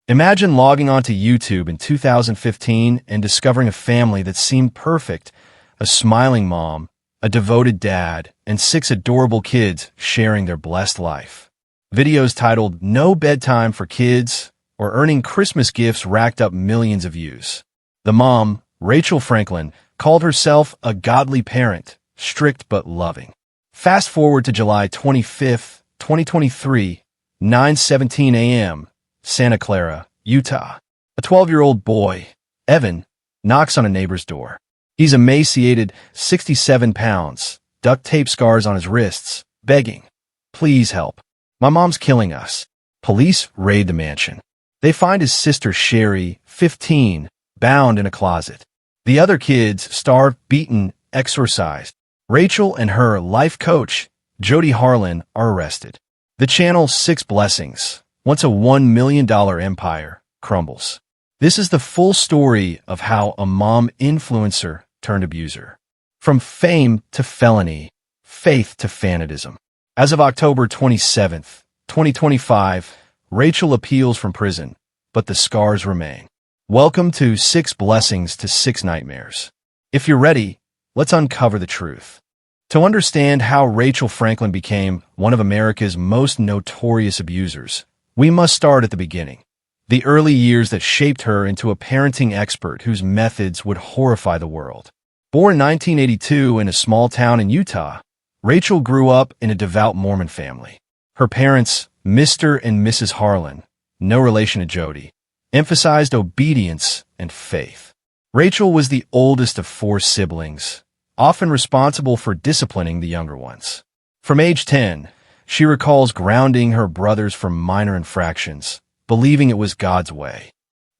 Imagine logging onto YouTube in 2015 and discovering a family that seemed perfect: a smiling mom, a devoted dad, and 6 adorable kids sharing their blessed life. Videos titled "No Bedtime for Kids" or "Earning Christmas Gifts" racked up millions of views. The mom, Rachel Franklin, called herself a godly parent, strict but loving. Fast forward to July 25, 2023, 9:17 a.m., Santa Clara, Utah. A 12-year-old boy, Evan, knocks on a neighbor's door. He's emaciated, 67 pounds, duct tape scars on his wrists, begging, "Please help. My mom's killing us." Police raid the mansion. They find his sister Sherry, 15, bound in a closet. The other kids, starved, beaten, exorcised. Rachel and her life coach, Jody Harlan, are arrested. The channel 6 Blessings, once a $1 million empire, crumbles. This is the full story of how a mom influencer turned abuser. From fame to felony, faith to fanatism. As of October 27, 2025, Rachel appeals from prison, but the scars remain. Welcome to 6 Blessings to 6 Nightmares. If you're ready, let's uncover the truth. To understand how Rachel Franklin became one of America's most notorious abusers, we must start at the beginning. The early years that shaped her into a parenting expert whose methods would horrify the world. Born in 1982 in a small town in Utah, Rachel grew up in a devout Mormon family. Her parents, Mr. and Mrs. Harlan, no relation to Jody, emphasized obedience and faith. Rachel was the oldest of 4 siblings, often responsible for disciplining the younger ones. From age 10, she recalls grounding her brothers for minor infractions, believing it was God's way.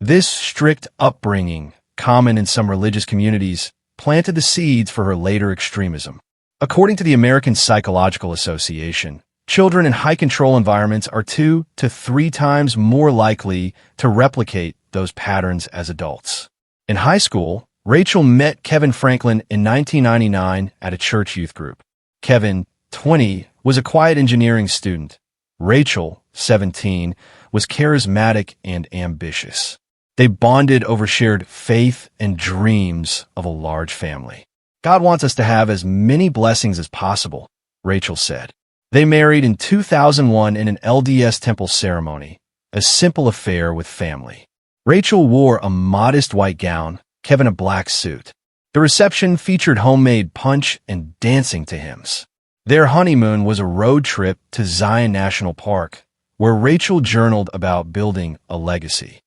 This strict upbringing, common in some religious communities, planted the seeds for her later extremism. According to the American Psychological Association, children in high-control environments are 2 to 3 times more likely to replicate those patterns as adults. In high school, Rachel met Kevin Franklin in 1999 at a church youth group. Kevin, 20, was a quiet engineering student. Rachel, 17, was charismatic and ambitious. They bonded over shared faith and dreams of a large family. "God wants us to have as many blessings as possible," Rachel said. They married in 2001 in an LDS temple ceremony, a simple affair with family. Rachel wore a modest white gown, Kevin a black suit. The reception featured homemade punch and dancing to hymns. Their honeymoon was a road trip to Zion National Park, where Rachel journaled about building a legacy.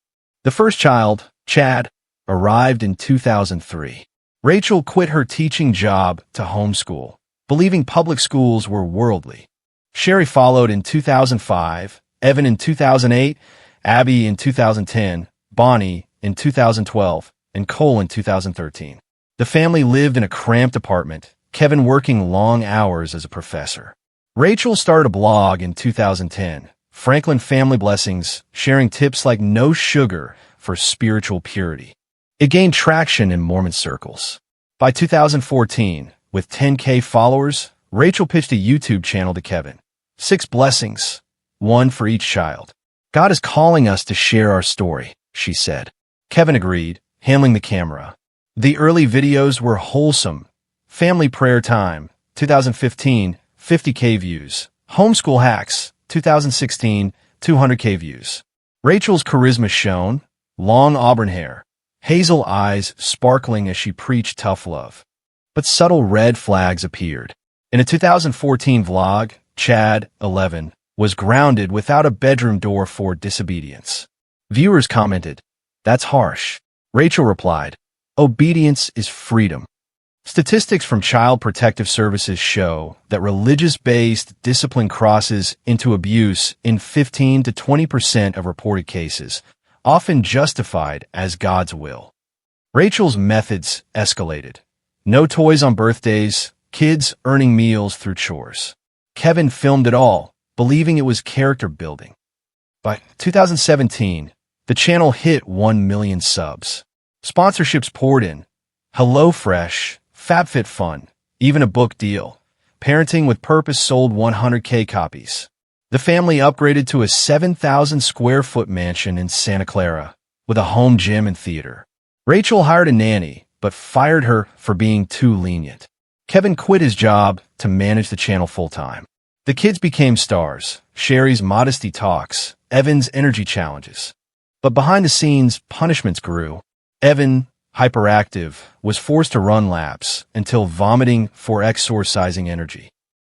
The first child, Chad, arrived in 2003. Rachel quit her teaching job to homeschool, believing public schools were worldly. Sherry followed in 2005, Evan in 2008, Abby in 2010, Bonnie in 2012, and Cole in 2013. The family lived in a cramped apartment, Kevin working long hours as a professor. Rachel started a blog in 2010, Franklin Family Blessings, sharing tips like no sugar for spiritual purity. It gained traction in Mormon circles. By 2014, with 10K followers, Rachel pitched a YouTube channel to Kevin. 6 Blessings, 1 for each child. "God is calling us to share our story," she said. Kevin agreed, handling the camera. The early videos were wholesome. Family Prayer Time, 2015, 50K views. Homeschool Hacks, 2016, 200K views. Rachel's charisma shone, long auburn hair, hazel eyes sparkling as she preached tough love. But subtle red flags appeared. In a 2014 vlog, Chad, 11, was grounded without a bedroom door for disobedience. Viewers commented, "That's harsh." Rachel replied, "Obedience is freedom." Statistics from Child Protective Services show that religious-based discipline crosses into abuse in 15 to 20% of reported cases, often justified as God's will. Rachel's methods escalated. No toys on birthdays, kids earning meals through chores. Kevin filmed it all, believing it was character building. By 2017, the channel hit 1 million subs. Sponsorships poured in. HelloFresh, FabFitFun, even a book deal. Parenting with Purpose sold 100K copies. The family upgraded to a 7,000 square foot mansion in Santa Clara with a home gym and theater. Rachel hired a nanny, but fired her for being too lenient. Kevin quit his job to manage the channel full-time. The kids became stars, Sherry's modesty talks, Evan's energy challenges. But behind the scenes, punishments grew. Evan, hyperactive, was forced to run laps until vomiting for exorcising energy.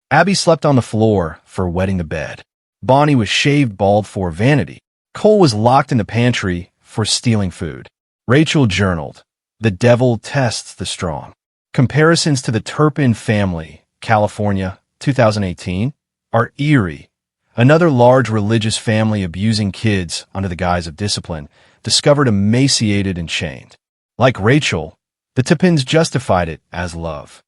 Abby slept on the floor for wetting the bed. Bonnie was shaved bald for vanity. Cole was locked in the pantry for stealing food. Rachel journaled, "The devil tests the strong." Comparisons to the Turpin family, California, 2018, are eerie. Another large religious family abusing kids under the guise of discipline, discovered emaciated and chained. Like Rachel, the Turpins justified it as love.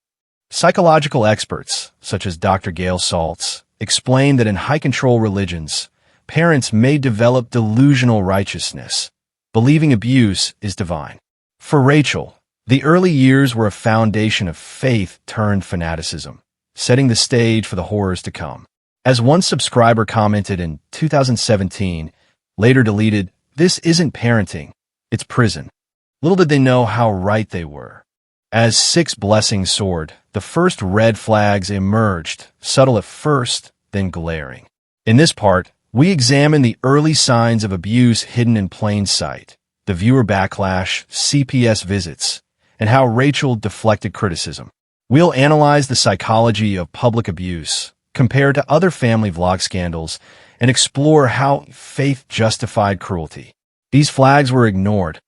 Psychological experts, such as Dr. Gail Saltz, explain that in high-control religions, parents may develop delusional righteousness, believing abuse is divine. For Rachel, the early years were a foundation of faith turned fanaticism, setting the stage for the horrors to come. As one subscriber commented in 2017, later deleted, "This isn't parenting, it's prison." Little did they know how right they were. As 6 blessings soared, the first red flags emerged, subtle at first, then glaring. In this part, we examine the early signs of abuse hidden in plain sight, the viewer backlash, CPS visits, and how Rachel deflected criticism. We'll analyze the psychology of public abuse, compare to other family vlog scandals, and explore how faith justified cruelty. These flags were ignored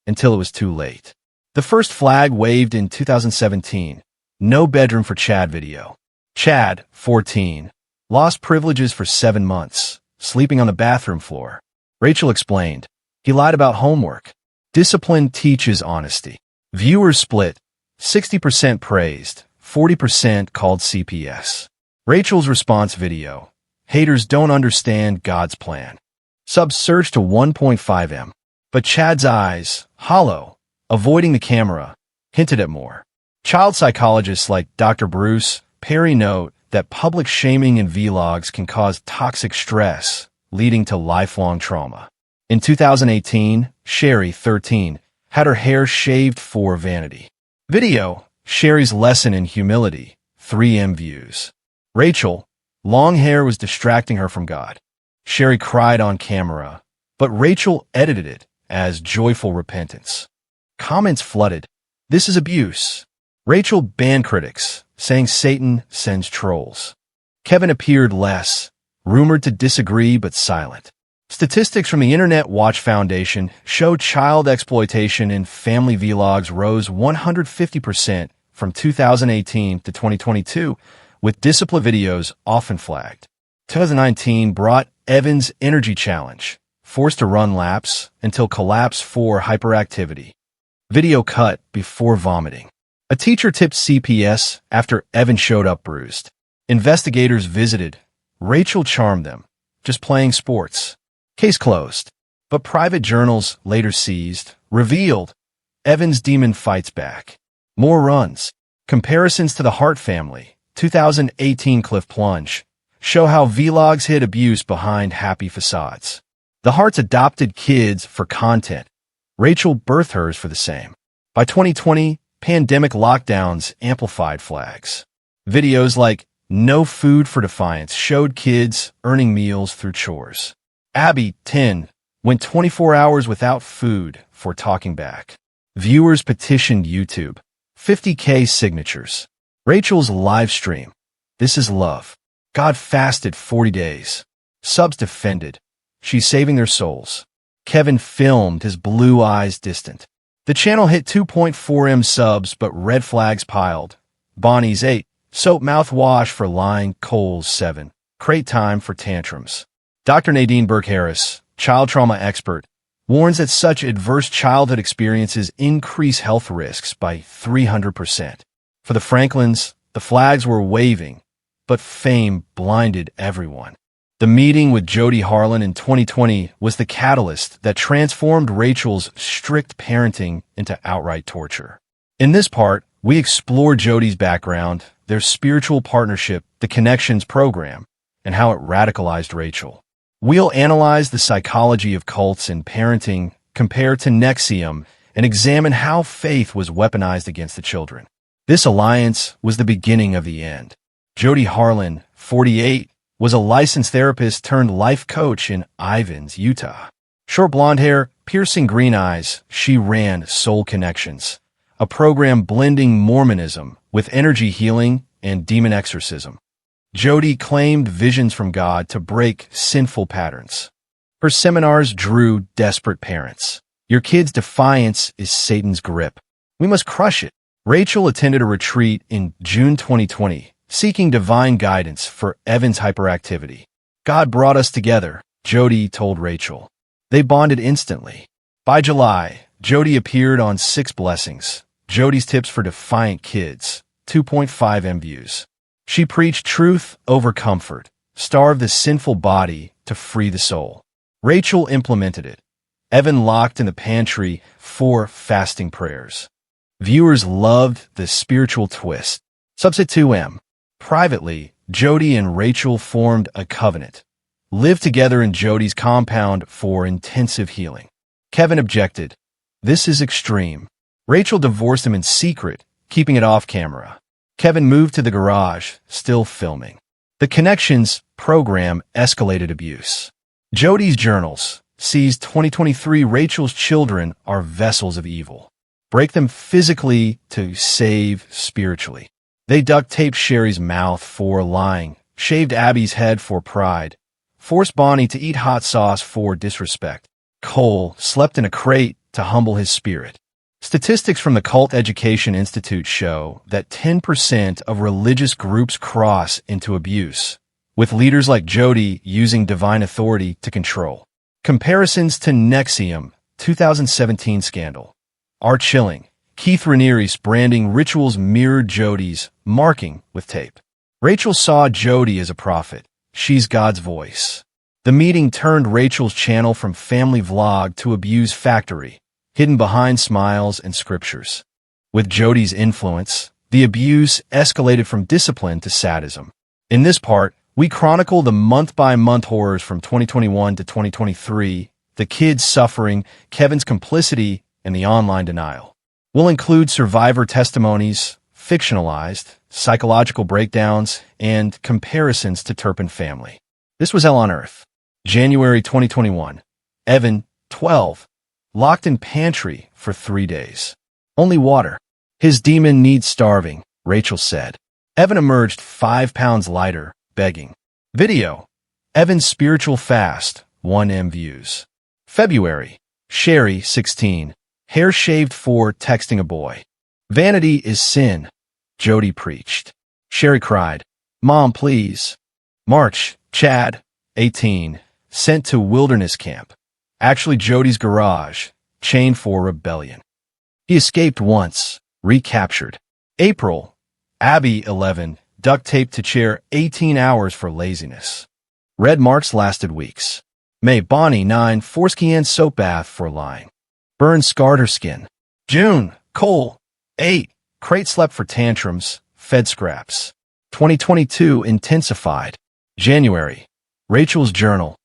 until it was too late. The first flag waved in 2017, "No bedroom for Chad" video. Chad, 14, lost privileges for 7 months, sleeping on the bathroom floor. Rachel explained, "He lied about homework." Discipline teaches honesty. Viewers split, 60% praised, 40% called CPS. Rachel's response video, "Haters don't understand God's plan." Subs surged to 1.5 M. But Chad's eyes, hollow, avoiding the camera, hinted at more. Child psychologists like Dr. Bruce Perry note that public shaming in vlogs can cause toxic stress, leading to lifelong trauma. In 2018, Sherry, 13, had her hair shaved for vanity. Video, Sherry's lesson in humility, 3M views. Rachel, long hair was distracting her from God. Sherry cried on camera, but Rachel edited it as joyful repentance. Comments flooded. "This is abuse." Rachel banned critics, saying Satan sends trolls. Kevin appeared less, rumored to disagree but silent. Statistics from the Internet Watch Foundation show child exploitation in family vlogs rose 150% from 2018 to 2022, with discipline videos often flagged. 2019 brought Evan's energy challenge, forced to run laps until collapse for hyperactivity. Video cut before vomiting. A teacher tipped CPS after Evan showed up bruised. Investigators visited. Rachel charmed them, just playing sports. Case closed. But private journals later seized, revealed Evan's demon fights back. More runs. Comparisons to the Hart family, 2018 cliff plunge, show how vlogs hid abuse behind happy facades. The Harts adopted kids for content. Rachel birthed hers for the same. By 2020, pandemic lockdowns amplified flags. Videos like "No Food for Defiance" showed kids earning meals through chores. Abby, 10, went 24 hours without food for talking back. Viewers petitioned YouTube. 50K signatures. Rachel's live stream. "This is love." God fasted 40 days. Subs defended. "She's saving their souls." Kevin filmed his blue eyes distant. The channel hit 2.4 M subs, but red flags piled. Bonnie's 8. Soap mouthwash for lying. Cole's 7. Crate time for tantrums. Dr. Nadine Burke-Harris, child trauma expert, warns that such adverse childhood experiences increase health risks by 300%. For the Franklins, the flags were waving, but fame blinded everyone. The meeting with Jody Harlan in 2020 was the catalyst that transformed Rachel's strict parenting into outright torture. In this part, we explore Jody's background, their spiritual partnership, the Connections program, and how it radicalized Rachel. We'll analyze the psychology of cults and parenting, compare to NXIVM, and examine how faith was weaponized against the children. This alliance was the beginning of the end. Jody Harlan, 48, was a licensed therapist turned life coach in Ivins, Utah. Short blonde hair, piercing green eyes, she ran Soul Connections, a program blending Mormonism with energy healing and demon exorcism. Jody claimed visions from God to break sinful patterns. Her seminars drew desperate parents. Your kid's defiance is Satan's grip. We must crush it. Rachel attended a retreat in June 2020, seeking divine guidance for Evan's hyperactivity. God brought us together, Jody told Rachel. They bonded instantly. By July, Jody appeared on 6 Blessings, Jody's Tips for Defiant Kids, 2.5 M views. She preached truth over comfort, starved the sinful body to free the soul. Rachel implemented it. Evan locked in the pantry 4 fasting prayers. Viewers loved the spiritual twist. Subset 2M. Privately, Jody and Rachel formed a covenant. Lived together in Jody's compound for intensive healing. Kevin objected. This is extreme. Rachel divorced him in secret, keeping it off camera. Kevin moved to the garage, still filming. The Connections program escalated abuse. Jody's journals sees 2023 Rachel's children are vessels of evil. Break them physically to save spiritually. They duct taped Sherry's mouth for lying, shaved Abby's head for pride, forced Bonnie to eat hot sauce for disrespect. Cole slept in a crate to humble his spirit. Statistics from the Cult Education Institute show that 10% of religious groups cross into abuse, with leaders like Jody using divine authority to control. Comparisons to NXIVM 2017 scandal are chilling. Keith Raniere's branding rituals mirrored Jody's, marking with tape. Rachel saw Jody as a prophet. She's God's voice. The meeting turned Rachel's channel from family vlog to abuse factory, hidden behind smiles and scriptures. With Jody's influence, the abuse escalated from discipline to sadism. In this part, we chronicle the month-by-month horrors from 2021 to 2023, the kids' suffering, Kevin's complicity, and the online denial. We'll include survivor testimonies, fictionalized, psychological breakdowns, and comparisons to Turpin family. This was Hell on Earth. January 2021. Evan, 12, locked in pantry for 3 days. Only water. His demon needs starving, Rachel said. Evan emerged 5 pounds lighter, begging. Video. Evan's spiritual fast, 1 M views. February. Sherry, 16, hair shaved for texting a boy. Vanity is sin, Jody preached. Sherry cried, Mom, please. March. Chad, 18, sent to wilderness camp. Actually Jody's garage, chained for rebellion. He escaped once, recaptured. April. Abby, 11, duct taped to chair 18 hours for laziness. Red marks lasted weeks. May. Bonnie, 9, foreskin and soap bath for lying. Burn scarred her skin. June. Cole, 8, crate slept for tantrums, fed scraps. 2022 intensified. January. Rachel's journal.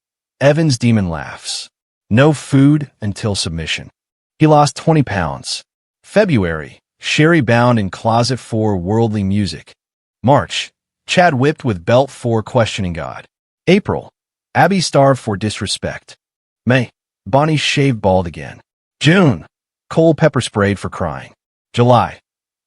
Evan's demon laughs. No food until submission. He lost 20 pounds. February. Sherry bound in closet for worldly music. March. Chad whipped with belt for questioning God. April. Abby starved for disrespect. May. Bonnie shaved bald again. June. Cole pepper sprayed for crying. July.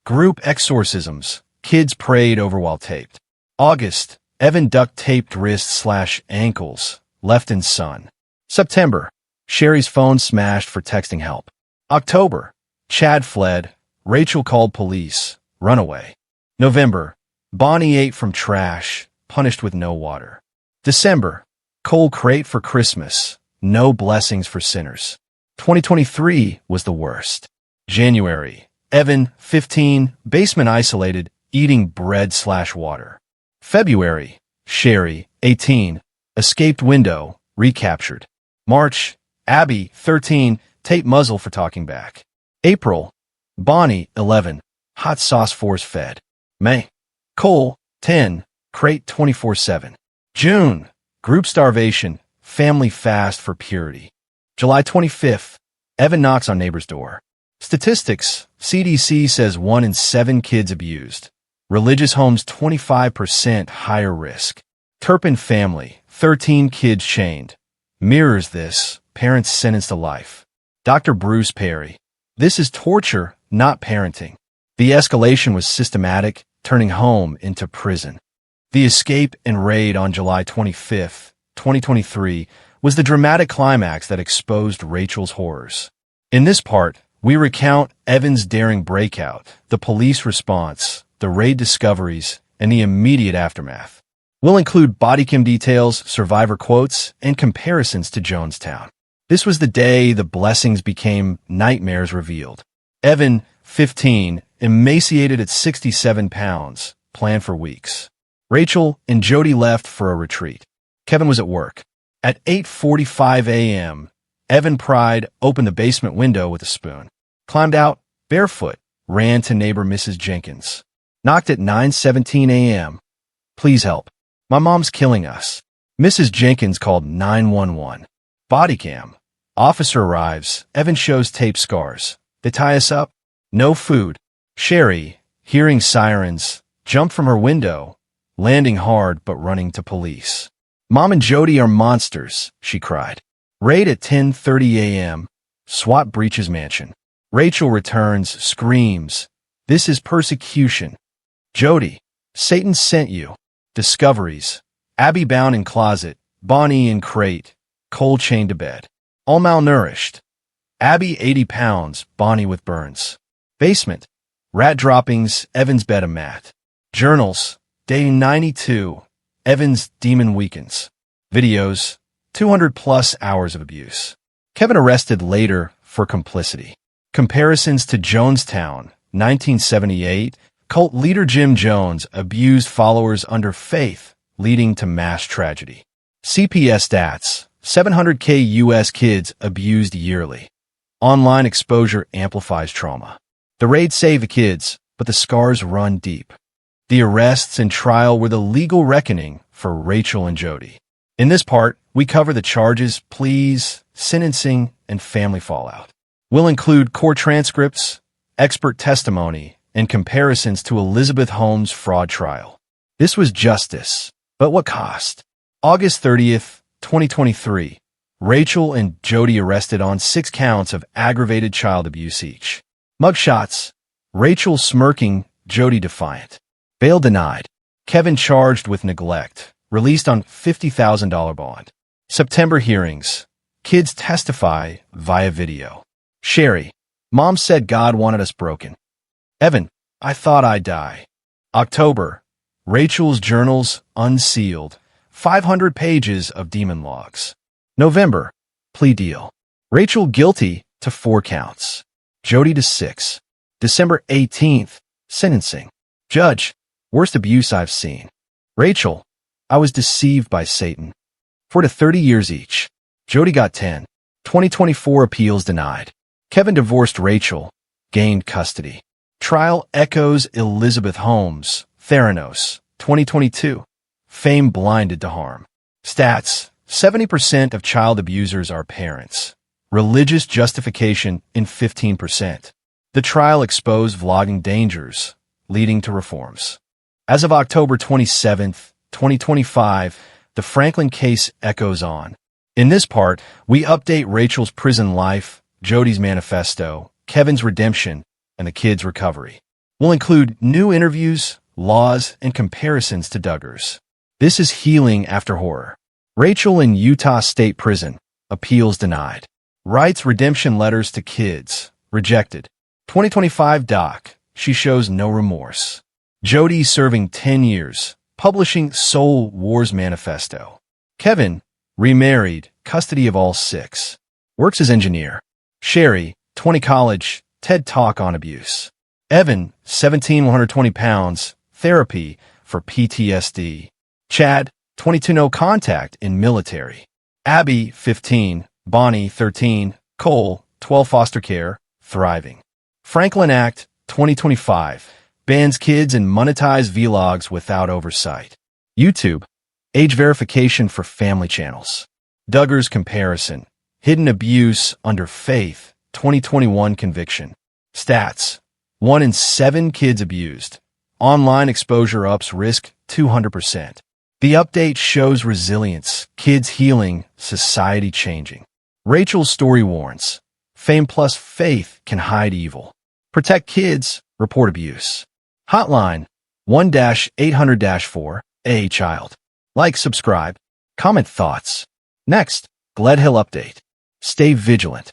Group exorcisms. Kids prayed over while taped. August. Evan duct taped wrists/ankles, left in sun. September. Sherry's phone smashed for texting help. October. Chad fled. Rachel called police. Runaway. November. Bonnie ate from trash, punished with no water. December. Cole crate for Christmas. No blessings for sinners. 2023 was the worst. January. Evan, 15, basement isolated, eating bread/water. February. Sherry, 18, escaped window, recaptured. March. Abby, 13, tape muzzle for talking back. April. Bonnie, 11, hot sauce force fed. May. Cole, 10, crate 24/7. June, group starvation, family fast for purity. July 25th, Evan knocks on neighbor's door. Statistics, CDC says 1 in 7 kids abused. Religious homes 25% higher risk. Turpin family, 13 kids chained. Mirrors this, parents sentenced to life. Dr. Bruce Perry. This is torture, not parenting. The escalation was systematic, turning home into prison. The escape and raid on July 25th, 2023, was the dramatic climax that exposed Rachel's horrors. In this part, we recount Evan's daring breakout, the police response, the raid discoveries, and the immediate aftermath. We'll include bodycam details, survivor quotes, and comparisons to Jonestown. This was the day the blessings became nightmares revealed. Evan, 15, emaciated at 67 pounds, planned for weeks. Rachel and Jody left for a retreat. Kevin was at work. At 8:45 a.m., Evan pried open the basement window with a spoon, climbed out, barefoot, ran to neighbor Mrs. Jenkins. Knocked at 9:17 a.m. Please help. My mom's killing us. Mrs. Jenkins called 911. Bodycam. Officer arrives. Evan shows tape scars. They tie us up. No food. Sherry, hearing sirens, jumped from her window, landing hard but running to police. Mom and Jody are monsters, she cried. Raid at 10:30 a.m. SWAT breaches mansion. Rachel returns, screams. This is persecution. Jody, Satan sent you. Discoveries. Abby bound in closet. Bonnie in crate. Cole chained to bed. All malnourished. Abby 80 pounds. Bonnie with burns. Basement. Rat droppings. Evan's bed a mat. Journals. Day 92. Evan's demon weakens. Videos. 200+ hours of abuse. Kevin arrested later for complicity. Comparisons to Jonestown, 1978. Cult leader Jim Jones abused followers under faith, leading to mass tragedy. CPS stats, 700K U.S. kids abused yearly. Online exposure amplifies trauma. The raid saved the kids, but the scars run deep. The arrests and trial were the legal reckoning for Rachel and Jody. In this part, we cover the charges, pleas, sentencing, and family fallout. We'll include court transcripts, expert testimony, and comparisons to Elizabeth Holmes' fraud trial. This was justice, but what cost? August 30th, 2023. Rachel and Jody arrested on 6 counts of aggravated child abuse each. Mugshots. Rachel smirking, Jody defiant. Bail denied. Kevin charged with neglect. Released on $50,000 bond. September hearings. Kids testify via video. Sherry. Mom said God wanted us broken. Evan. I thought I'd die. October. Rachel's journals unsealed. 500 pages of demon logs. November. Plea deal. Rachel guilty to 4 counts. Jody to 6. December 18th. Sentencing. Judge. Worst abuse I've seen. Rachel. I was deceived by Satan. 4 to 30 years each. Jody got 10. 2024 appeals denied. Kevin divorced Rachel. Gained custody. Trial echoes Elizabeth Holmes. Theranos. 2022. Fame blinded to harm. Stats. 70% of child abusers are parents. Religious justification in 15%. The trial exposed vlogging dangers, leading to reforms. As of October 27th, 2025, the Franklin case echoes on. In this part, we update Rachel's prison life, Jody's manifesto, Kevin's redemption, and the kids' recovery. We'll include new interviews, laws, and comparisons to Duggars. This is healing after horror. Rachel in Utah State Prison, appeals denied. Writes redemption letters to kids, rejected. 2025 doc, she shows no remorse. Jody serving 10 years, publishing Soul Wars Manifesto. Kevin, remarried, custody of all 6. Works as engineer. Sherry, 20 college, TED Talk on abuse. Evan, 17, 120 pounds, therapy for PTSD. Chad, 22 no contact in military. Abby, 15, Bonnie, 13, Cole, 12 foster care, thriving. Franklin Act, 2025, bans kids and monetize vlogs without oversight. YouTube, Age verification for family channels. Duggar's comparison. Hidden abuse under faith. 2021 conviction. Stats. 1 in 7 kids abused. Online exposure ups risk 200%. The update shows resilience, kids healing, society changing. Rachel's story warns. Fame plus faith can hide evil. Protect kids, report abuse. Hotline 1-800-4 A child. Like, subscribe, comment thoughts. Next, Gledhill update. Stay vigilant.